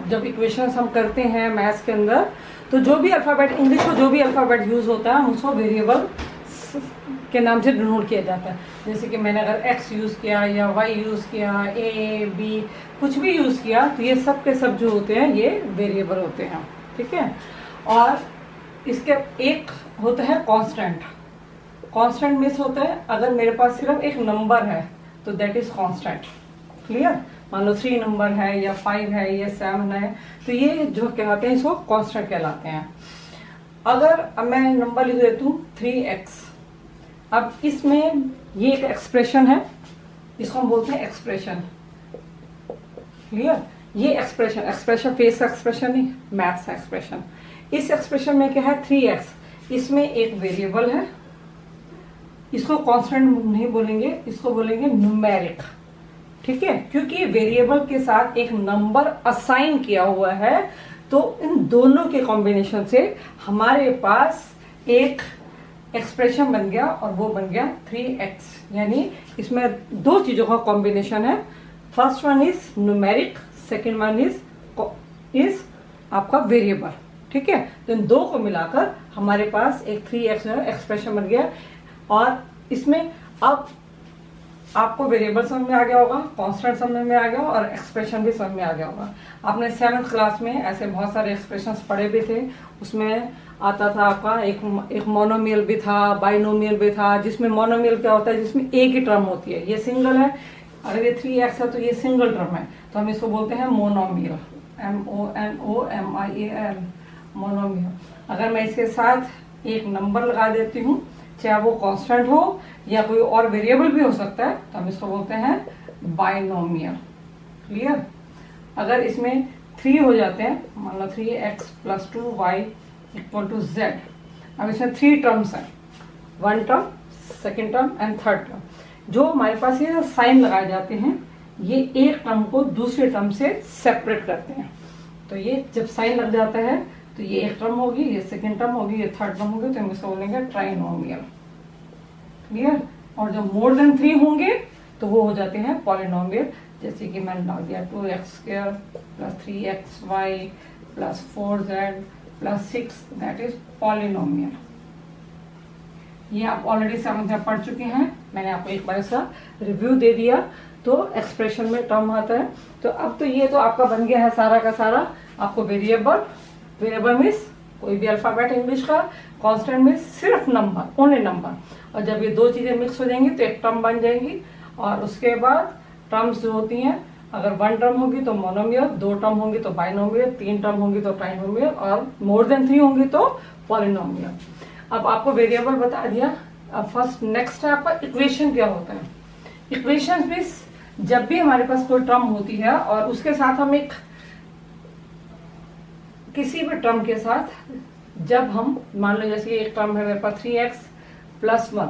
जब इक्वेशंस हम करते हैं मैथ्स के अंदर, तो जो भी अल्फ़ाबेट, इंग्लिश में जो भी अल्फ़ाबेट यूज़ होता है उसको वेरिएबल के नाम से डिनोट किया जाता है। जैसे कि मैंने अगर x यूज़ किया या y यूज़ किया, a b कुछ भी यूज़ किया, तो ये सब के सब जो होते हैं ये वेरिएबल होते हैं, ठीक है। और इसके एक होता है कांस्टेंट। कांस्टेंट मीन्स होता है अगर मेरे पास सिर्फ एक नंबर है तो दैट इज कांस्टेंट। क्लियर? मान लो 3 नंबर है या 5 है या 7 है, तो ये जो कहलाते हैं इसको कांस्टेंट कहलाते हैं। अगर अब मैं नंबर लिख देती हूँ 3x, अब इसमें ये एक एक्सप्रेशन है, इसको हम बोलते हैं एक्सप्रेशन। क्लियर? ये एक्सप्रेशन, एक्सप्रेशन फेस एक्सप्रेशन नहीं, मैथ्स एक्सप्रेशन। इस एक्सप्रेशन में क्या है 3x, इसमें एक वेरिएबल है, इसको कांस्टेंट नहीं बोलेंगे, इसको बोलेंगे न्यूमेरिक, ठीक है, क्योंकि वेरिएबल के साथ एक नंबर असाइन किया हुआ है। तो इन दोनों के कॉम्बिनेशन से हमारे पास एक एक्सप्रेशन बन गया और वो बन गया 3x। यानी इसमें दो चीजों का कॉम्बिनेशन है, first one is numeric, second one is आपका वेरिएबल, ठीक है। तो इन दो को मिलाकर हमारे पास एक 3x एक्सप्रेशन बन गया। और इसमें अब आपको वेरिएबल समझ में आ गया होगा, कांस्टेंट समझ में आ गया और एक्सप्रेशन भी समझ में आ गया होगा। आपने 7th क्लास में ऐसे बहुत सारे एक्सप्रेशंस पढ़े भी थे, उसमें आता था आपका एक मोनोमियल भी था, बाइनोमियल भी था। जिसमें मोनोमियल क्या होता है, जिसमें एक ही टर्म होती है, ये सिंगल है। अगर ये 3x है तो ये सिंगल टर्म है, तो हम इसको बोलते हैं मोनोमियल, MONOMIAL, मोनोमियल। अगर मैं इसके साथ एक नंबर लगा देती हूँ, चाहे वो कांस्टेंट हो या कोई और वेरिएबल भी हो सकता है, तो हम इसको बोलते हैं बाइनोमियल। क्लियर? अगर इसमें 3 हो जाते हैं, मान लो 3x + 2y = z। अब इसमें 3 टर्म्स हैं, 1 term, second term and third term. जो हमारे पास ये साइन लगाए जाते हैं, ये एक टर्म को दूसरे टर्म से सेपरेट करते हैं। तो ये जब साइन लग जाता है तो ये एक टर्म होगी, ये सेकेंड टर्म होगी, ये थर्ड टर्म होगी, तो हम इसको बोलेंगे ट्राइनोमियल। क्लियर? और जब मोर देन 3 होंगे तो वो हो जाते हैं पॉलिनोमियल। जैसे कि मैंने डाल दिया 2x² + 3xy + 4z + 6, that is polynomial. ये आप ऑलरेडी 7th में पढ़ चुके हैं, मैंने आपको एक बार इसका रिव्यू दे दिया। तो एक्सप्रेशन में टर्म आता है। तो अब तो ये तो आपका बन गया है सारा का सारा। आपको वेरिएबल मीन्स कोई भी अल्फाबेट इंग्लिश का, कांस्टेंट मीन्स सिर्फ नंबर, ओनली नंबर। और जब ये दो चीजें मिक्स हो जाएंगी तो एक टर्म बन जाएंगी। और उसके बाद टर्म्स जो होती हैं, अगर 1 टर्म होगी तो मोनोमियल, 2 टर्म होंगी तो बाइनोमियल, 3 टर्म होंगी तो ट्राइनोमियल, और मोर देन 3 होंगी तो पॉलिनोमियल। अब आपको वेरिएबल बता दिया। अब फर्स्ट नेक्स्ट है आपका इक्वेशन क्या होता है। इक्वेशन मीन्स जब भी हमारे पास कोई टर्म होती है और उसके साथ हम एक किसी भी टर्म के साथ जब हम मान लो जैसे एक टर्म है मेरे पास 3x + 1,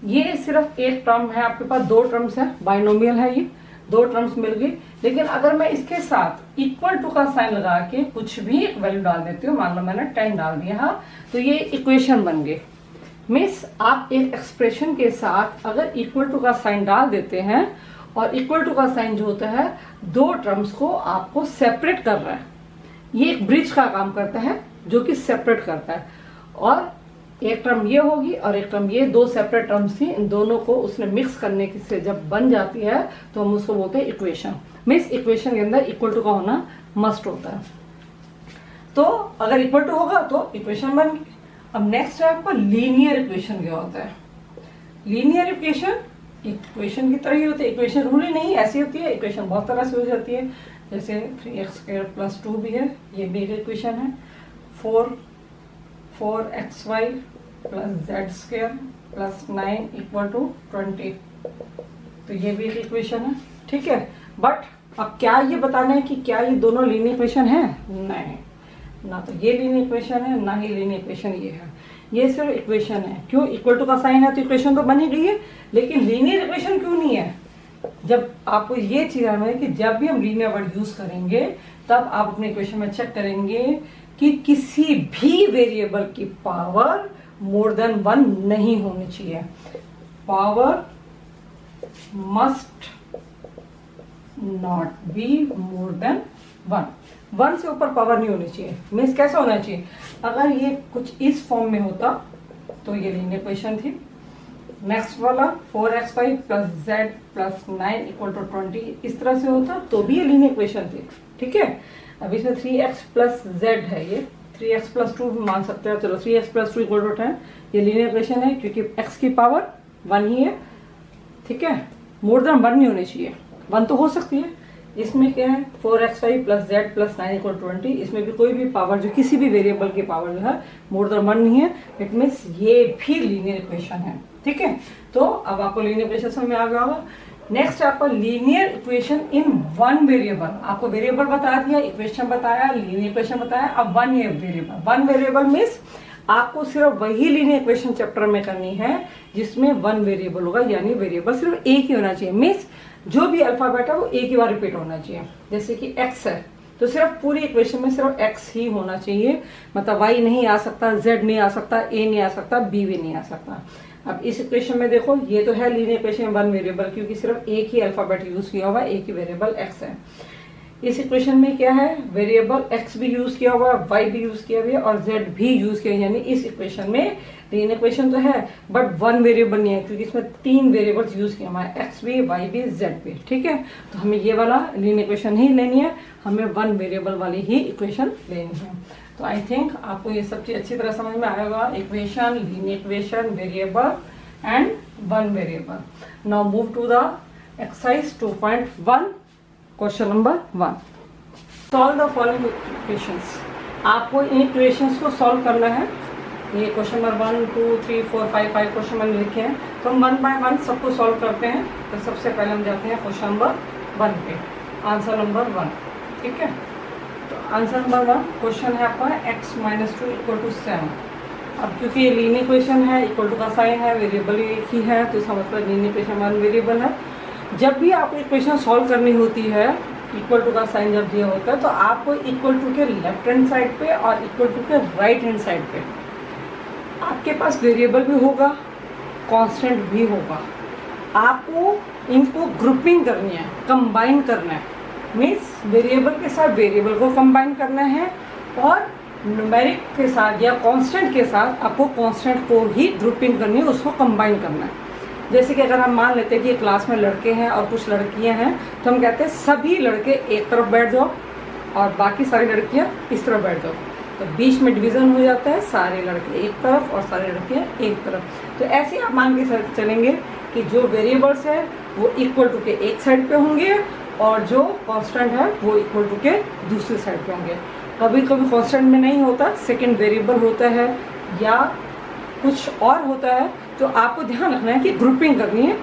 ये सिर्फ एक टर्म है, आपके पास 2 टर्म्स है, बाइनोमियल है, ये 2 टर्म्स मिल गई। लेकिन अगर मैं इसके साथ इक्वल टू का साइन लगा के कुछ भी एक वैल्यू डाल देती हूँ, मान लो मैंने 10 डाल दिया, तो ये इक्वेशन बन गई। मीन्स आप एक एक्सप्रेशन के साथ अगर इक्वल टू का साइन डाल देते हैं, और इक्वल टू का साइन जो होता है 2 टर्म्स को आपको सेपरेट कर रहा है, ये एक ब्रिज का काम करता है जो कि सेपरेट करता है। और एक टर्म ये होगी और एक टर्म ये, 2 सेपरेट टर्म्स थी, इन दोनों को उसने मिक्स करने से जब बन जाती है तो हम उसको बोलते हैं इक्वेशन। मीन्स इक्वेशन के अंदर इक्वल टू का होना मस्ट होता है। तो अगर इक्वल टू होगा तो इक्वेशन बन गई। अब नेक्स्ट है आपका लीनियर इक्वेशन क्या होता है। लीनियर इक्वेशन की तरह ही होती है। इक्वेशन रूली नहीं ऐसी होती है, इक्वेशन बहुत तरह से हो जाती है। जैसे 3x² + 2 भी है, ये भी एक इक्वेशन है। 4xy + z² + 9 = 20, तो ये भी एक इक्वेशन है, ठीक है। बट अब क्या ये बताना है कि क्या ये दोनों लीनियर इक्वेशन है? नहीं, ना तो ये लीनियर इक्वेशन है, ना ही लीनियर इक्वेशन ये है। ये सिर्फ इक्वेशन है। क्यों? इक्वल टू का साइन है तो इक्वेशन तो बन ही गई है, लेकिन लीनियर इक्वेशन क्यों नहीं है? जब आपको ये चीज आना है कि जब भी हम लीनियर वर्ड यूज करेंगे तब आप अपने इक्वेशन में चेक करेंगे कि किसी भी वेरिएबल की पावर मोर देन 1 नहीं होनी चाहिए। Power must not be more than 1 से ऊपर पावर नहीं होनी चाहिए। मीन्स कैसा होना चाहिए, अगर ये कुछ इस फॉर्म में होता तो ये लीनियर इक्वेशन थी। नेक्स्ट वाला 4x5 plus z plus 9 equal to 20 इस तरह से होता तो भी ये लीनियर इक्वेशन थी। ठीक है, अब इसमें 3x प्लस जेड है, ये 3x प्लस 2 मान सकते हैं। चलो 3x प्लस 2 इक्वल टू 10, ये लीनियर इक्वेशन है क्योंकि x की पावर 1 ही है। ठीक है, मोर देन 1 नहीं होनी चाहिए, 1 तो हो सकती है। इसमें क्या है 4x5 plus z plus 9 equal 20, इसमें भी कोई भी पावर जो किसी भी वेरिएबल की पावर जो है मोर देन 1 नहीं है। इट मीन्स ये भी लीनियर इक्वेशन है। ठीक है, तो अब आपको लीनियर इक्वेशन समझ में आ गया होगा। नेक्स्ट आपका लीनियर इक्वेशन इन 1 वेरिएबल, आपको वेरिएबल बता दिया, इक्वेशन बताया, लीनियर इक्वेशन बताया। अब 1 वेरिएबल, 1 वेरिएबल मीन्स आपको सिर्फ वही लीनियर इक्वेशन चैप्टर में करनी है जिसमें 1 वेरिएबल होगा, यानी वेरिएबल सिर्फ एक ही होना चाहिए। मीन्स जो भी अल्फाबेट है वो एक ही बार रिपीट होना चाहिए। जैसे कि x है तो सिर्फ पूरी इक्वेशन में सिर्फ x ही होना चाहिए, मतलब y नहीं आ सकता, z नहीं आ सकता, a नहीं आ सकता, b भी नहीं आ सकता। अब इस इक्वेशन में देखो, ये तो है लीनियर इक्वेशन 1 वेरिएबल क्योंकि सिर्फ एक ही अल्फाबेट यूज किया हुआ, एक ही वेरिएबल x है। इस इक्वेशन में क्या है, वेरिएबल x भी यूज किया हुआ, y भी यूज किया हुआ और z भी यूज किया, यानी इस इक्वेशन में लीनियर इक्वेशन तो है बट 1 वेरिएबल नहीं है क्योंकि इसमें 3 वेरिएबल्स यूज किए हुआ है, x भी, y भी, z भी। ठीक है, तो हमें ये वाला लीनियर इक्वेशन नहीं लेनी है, हमें 1 वेरिएबल वाली ही इक्वेशन लेनी है। तो आई थिंक आपको ये सब चीज अच्छी तरह समझ में आएगा, equation, linear equation, variable and 1 variable. Now move to the exercise 2.1 question number 1। Solve the following equations. आपको इन इक्वेशंस को सॉल्व करना है। ये क्वेश्चन नंबर 1 2 3 4 5 क्वेश्चन मैंने लिखे हैं, तो हम 1 बाय 1 सबको सॉल्व करते हैं। तो सबसे पहले हम जाते हैं क्वेश्चन नंबर 1 पे, आंसर नंबर 1। ठीक है, तो आंसर नंबर 1 क्वेश्चन है आपका x माइनस 2 इक्वल टू 7। अब क्योंकि ये लीनियर इक्वेशन है, इक्वल टू का साइन है, वेरिएबल एक ही है, तो इसका मतलब लीनियर इक्वेशन 1 वेरिएबल है। जब भी आपको इक्वेशन सॉल्व करनी होती है, इक्वल टू का साइन जब दिया होता है तो आपको इक्वल टू के लेफ्ट हैंड साइड पे और इक्वल टू के राइट हैंड साइड पे आपके पास वेरिएबल भी होगा, कांस्टेंट भी होगा। आपको इनको ग्रुपिंग करनी है, कंबाइन करना है। मीन्स वेरिएबल के साथ वेरिएबल को कंबाइन करना है और न्यूमेरिक के साथ या कांस्टेंट के साथ आपको कांस्टेंट को ही ग्रुपिंग करनी है, उसको कंबाइन करना है। जैसे कि अगर हम मान लेते हैं कि क्लास में लड़के हैं और कुछ लड़कियां हैं, तो हम कहते हैं सभी लड़के एक तरफ बैठ जाओ और बाकी सारी लड़कियां इस तरफ बैठ जाओ, तो बीच में डिवीज़न हो जाता है, सारे लड़के एक तरफ और सारे लड़कियां एक तरफ। तो ऐसे आप मान के चलेंगे कि जो वेरिएबल्स है वो इक्वल टू के एक साइड पे होंगे और जो कांस्टेंट है वो इक्वल टू के दूसरी साइड पे होंगे। कभी कभी कांस्टेंट में नहीं होता, सेकेंड वेरिएबल होता है या कुछ और होता है, तो आपको ध्यान रखना है कि ग्रुपिंग करनी है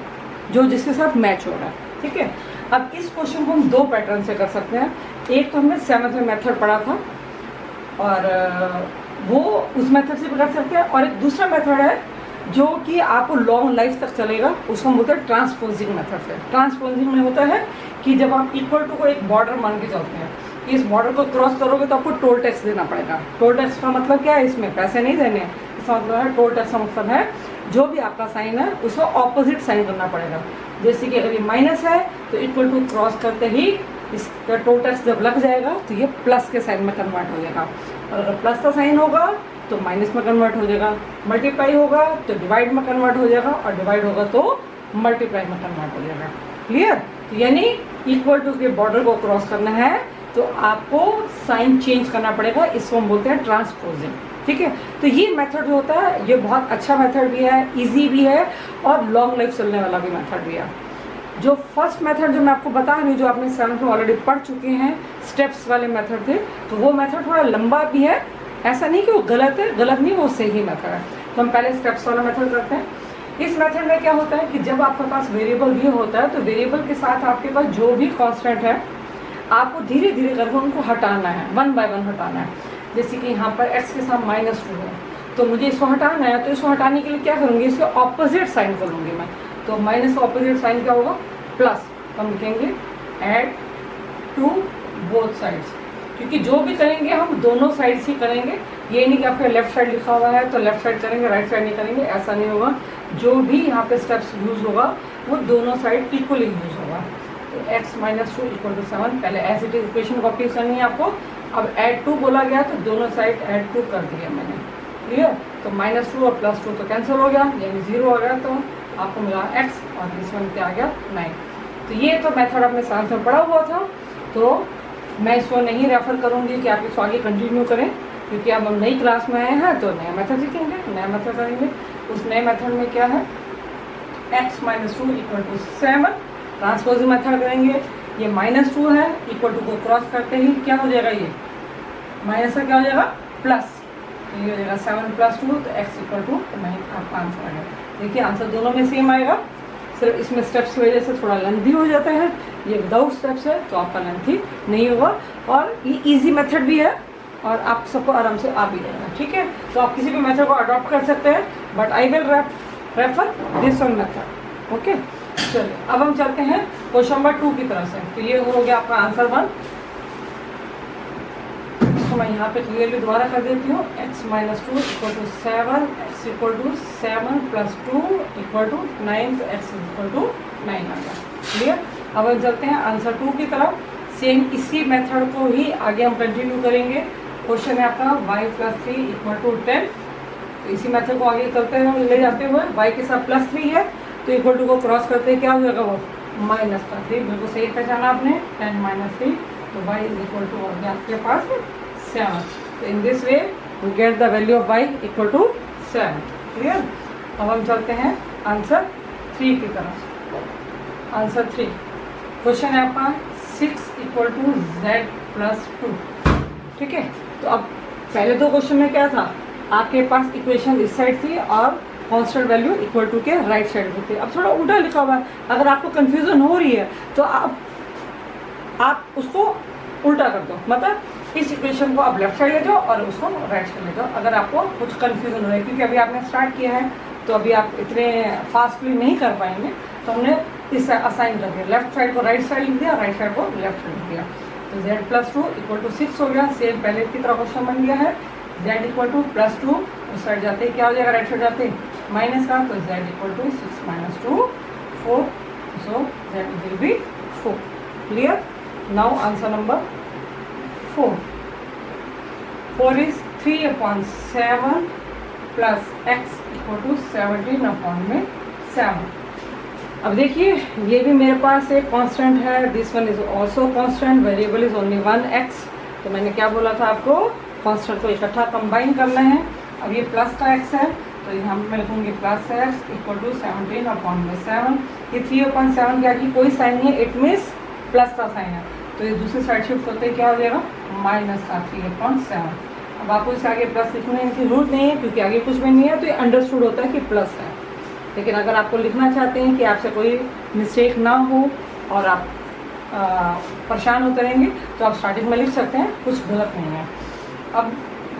जो जिसके साथ मैच हो रहा है। ठीक है, अब इस क्वेश्चन को हम 2 पैटर्न से कर सकते हैं। एक तो हमने 7th मेथड पढ़ा था और वो उस मेथड से भी कर सकते हैं, और एक दूसरा मेथड है जो कि आपको लॉन्ग लाइफ तक चलेगा, उसको हम बोलते हैं ट्रांसपोजिंग मेथड से। ट्रांसपोजिंग में होता है कि जब आप इक्वल टू को एक बॉर्डर मान के चलते हैं, इस बॉर्डर को क्रॉस करोगे तो आपको टोल टैक्स देना पड़ेगा। टोल टैक्स का मतलब क्या है, इसमें पैसे नहीं देने, इसका मतलब है टोल टैक्स का मतलब है जो भी आपका साइन है उसको ऑपोजिट साइन करना पड़ेगा। जैसे कि अगर ये माइनस है तो इक्वल टू क्रॉस करते ही इसका टोल टैक्स जब लग जाएगा तो ये प्लस के साइन में कन्वर्ट हो जाएगा, और अगर प्लस का साइन होगा तो माइनस में कन्वर्ट हो जाएगा, मल्टीप्लाई होगा तो डिवाइड में कन्वर्ट हो जाएगा, और डिवाइड होगा तो मल्टीप्लाई में कन्वर्ट हो जाएगा। क्लियर? तो यानी इक्वल टू के बॉर्डर को क्रॉस करना है तो आपको साइन चेंज करना पड़ेगा, इसको हम बोलते हैं ट्रांसपोजिंग। ठीक है, तो ये मेथड जो होता है ये बहुत अच्छा मेथड भी है, इजी भी है और लॉन्ग लाइफ चलने वाला भी मेथड भी है। जो फर्स्ट मेथड जो मैं आपको बता रही हूँ, जो आपने 7th में ऑलरेडी पढ़ चुके हैं, स्टेप्स वाले मेथड थे, तो वो मेथड थोड़ा लंबा भी है। ऐसा नहीं कि वो गलत है, गलत नहीं, वो सही मेथड है। तो हम पहले स्टेप्स वाला मेथड करते हैं। इस मेथड में क्या होता है कि जब आपके पास वेरिएबल भी होता है तो वेरिएबल के साथ आपके पास जो भी कांस्टेंट है आपको धीरे धीरे करके उनको हटाना है, 1 बाय 1 हटाना है। जैसे कि यहाँ पर x के साथ -2 है तो मुझे इसको हटाना है, तो इसको हटाने के लिए क्या करूँगी, इसके ऑपोजिट साइन करूँगी मैं। तो माइनस का ऑपोजिट साइन क्या होगा, प्लस। हम लिखेंगे ऐड टू बोथ साइड्स, क्योंकि जो भी करेंगे हम दोनों साइड्स ही करेंगे। ये नहीं कि आपका लेफ्ट साइड लिखा हुआ है तो लेफ्ट साइड करेंगे, राइट साइड नहीं करेंगे, ऐसा नहीं होगा। जो भी यहाँ पे स्टेप्स यूज होगा वो दोनों साइड इक्वली यूज होगा। तो x माइनस 2 इक्वल टू 7, पहले as it is equation copy करनी है आपको। अब ऐड 2 बोला गया तो दोनों साइड ऐड 2 कर दिया मैंने, क्लियर। तो -2 और +2 तो कैंसिल हो गया, यानी 0 हो गया, तो आपको मिला x और इस वन क्या आ गया 9। तो ये तो मेथड अपने साथ में पढ़ा हुआ था, तो मैं इसको नहीं रेफर करूँगी कि आप इसको आगे कंटिन्यू करें, क्योंकि अब हम नई क्लास में आए हैं तो नया मेथड सीखेंगे, नया मेथड करेंगे। उस नए मेथड में क्या है, x minus 2 equal to 7, transposing method करेंगे। ये -2 है, इक्वल टू को क्रॉस करते ही क्या हो जाएगा, ये माइनस का क्या हो जाएगा प्लस, तो ये हो जाएगा 7 + 2, तो x इक्वल टू 9 आपका आंसर आएगा। देखिए आंसर दोनों में सेम आएगा, सिर्फ इसमें स्टेप्स की वजह से थोड़ा लेंथी हो जाता है, ये विदाउट स्टेप्स है तो आपका लेंथी नहीं होगा, और ये इजी मेथड भी है और आप सबको आराम से आ भी जाएगा, ठीक है। तो आप किसी भी मेथड को अडॉप्ट कर सकते हैं, but I will refer this one method, okay. चलिए अब हम चलते हैं क्वेश्चन नंबर 2 की तरफ से। तो ये हो गया आपका आंसर 1, तो मैं यहाँ पे क्लियरली दोबारा कर देती हूँ। x minus 2 equal to 7, x equal to 7 + 2 equal to 9, तो x इक्वल टू 9 आ गया, क्लियर। अब हम चलते हैं आंसर 2 की तरफ। सेम इसी मेथड को ही आगे हम कंटिन्यू करेंगे। क्वेश्चन है आपका y + 3 इक्वल टू 10, तो इसी मेथड को आगे चलते हुए ले जाते हुए y के साथ +3 है, तो इक्वल टू को क्रॉस करते क्या हो जाएगा, वो -3, बिल्कुल सही पहचाना आपने, 10 - 3, तो y इक्वल टू हो गया आपके पास 7। तो in this way we get the value of y equal to 7, clear. अब हम चलते हैं आंसर 3 की तरफ। आंसर 3 क्वेश्चन है आपका 6 इक्वल टू z + 2, ठीक है। तो अब पहले दो क्वेश्चन में क्या था, आपके पास इक्वेशन इस साइड थी और कांस्टेंट वैल्यू इक्वल टू के राइट साइड में थी। अब थोड़ा उल्टा लिखा हुआ है, अगर आपको कंफ्यूजन हो रही है तो आप उसको उल्टा कर दो, मतलब इस इक्वेशन को आप लेफ्ट साइड ले जाओ और उसको राइट साइड ले जाओ, अगर आपको कुछ कंफ्यूजन हो रहा है, क्योंकि अभी आपने स्टार्ट किया है तो अभी आप इतने फास्टली नहीं कर पाएंगे। तो हमने इस असाइन कर दिया, लेफ्ट साइड को राइट साइड लिख दिया, राइट साइड को लेफ्ट साइड लिख दिया। तो z + 2 इक्वल टू 6 हो गया, सेम पहले की तरह क्वेश्चन बन गया है। z इक्वल टू +2 उस साइड जाते क्या हो जाएगा, राइट साइड जाते माइनस का, तो z equal to 6 - 2 4, so z will be 4, clear. Now answer number 4 is 3/7 plus x equal to 17/7। अब देखिए ये भी मेरे पास एक कांस्टेंट है, this one is also constant, variable is only 1x। तो मैंने क्या बोला था आपको, कांस्टेंट को इकट्ठा कंबाइन करना है। अब ये प्लस का x है, तो यहाँ मैं लिखूँगी +x इक्वल टू 17/7। ये 3/7 क्या की कोई साइन नहीं है, इट मीन्स प्लस का साइन है, तो ये दूसरी साइड शिफ्ट होते क्या हो जाएगा, -3/7। अब आपको इसके आगे प्लस लिखने की जरूरत नहीं है, क्योंकि आगे कुछ भी नहीं है, तो ये अंडरस्टूड होता है कि प्लस है। लेकिन अगर आपको लिखना चाहते हैं कि आपसे कोई मिस्टेक ना हो और आप परेशान होते रहेंगे, तो आप स्टार्टिंग में लिख सकते हैं, कुछ गलत नहीं है। अब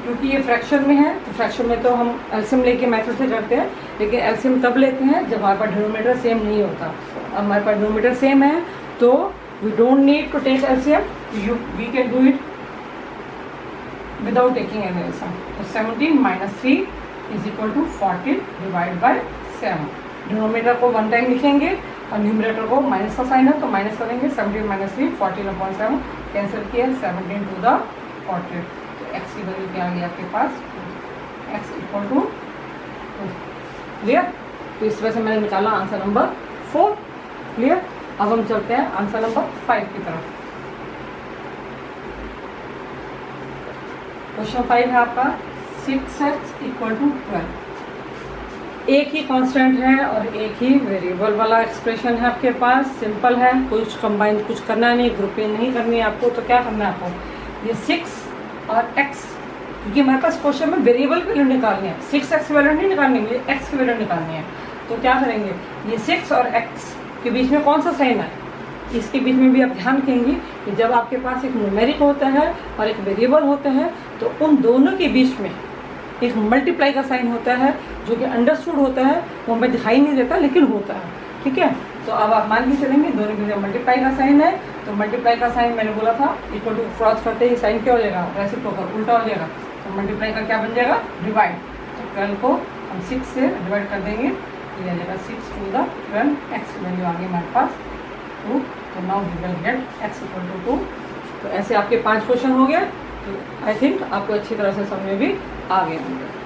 क्योंकि ये फ्रैक्शन में है, तो फ्रैक्शन में तो हम एलसीएम लेके मेथड से करते हैं, लेकिन एलसीएम तब लेते हैं जब हमारे पास डिनोमिनेटर सेम नहीं होता। अब हमारे पास डिनोमिनेटर सेम है तो we don't need to take LCM, we can do it without taking any LCM. So 17 - 3 is equal to 14 divided by 7। Denominator को 1 टाइम लिखेंगे और न्यूमरेटर को माइनस का साइन है तो माइनस करेंगे, 17 - 3 14/7 कैंसिल किया, 17 to the 40, तो x की वैल्यू क्या आ गई आपके पास, x इक्वल टू 2, क्लियर। तो इस वजह से मैंने निकाला आंसर नंबर 4, क्लियर। अब हम चलते हैं आंसर नंबर 5 की तरफ। क्वेश्चन 5 है आपका 6x इक्वल टू 12। एक ही कांस्टेंट है और एक ही वेरिएबल वाला एक्सप्रेशन है आपके पास, सिंपल है, कुछ कंबाइन कुछ करना नहीं, ग्रुपिंग नहीं करनी है आपको। तो क्या करना है आपको, ये 6 और x, क्योंकि हमारे पास क्वेश्चन में वेरिएबल वैल्यू निकालनी है, 6x की वैल्यू नहीं निकालनी, मुझे x की वैल्यू निकालनी है। तो क्या करेंगे, ये 6 और x के बीच में कौन सा साइन है, इसके बीच में भी आप ध्यान रखेंगे कि जब आपके पास एक न्यूमेरिक होता है और एक वेरिएबल होता है, तो उन दोनों के बीच में एक मल्टीप्लाई का साइन होता है, जो कि अंडरस्टूड होता है, वो हमें दिखाई नहीं देता लेकिन होता है, ठीक है। तो अब आप मान के चलेंगे दोनों के लिए मल्टीप्लाई का साइन है, तो मल्टीप्लाई का साइन मैंने बोला था इक्वल टू क्रॉस करते ही साइन क्या हो जाएगा, रेसिप्रोकल उल्टा हो जाएगा, तो मल्टीप्लाई का क्या बन जाएगा, डिवाइड। तो 12 को हम 6 से डिवाइड कर देंगे, ये आ जाएगा 6 to the 12, x वैल्यू आ गई हमारे पास 2, तो now we will get x equal to 2। तो ऐसे आपके 5 क्वेश्चन हो गए। तो आई थिंक आपको अच्छी तरह से समझ में भी आ गए होंगे।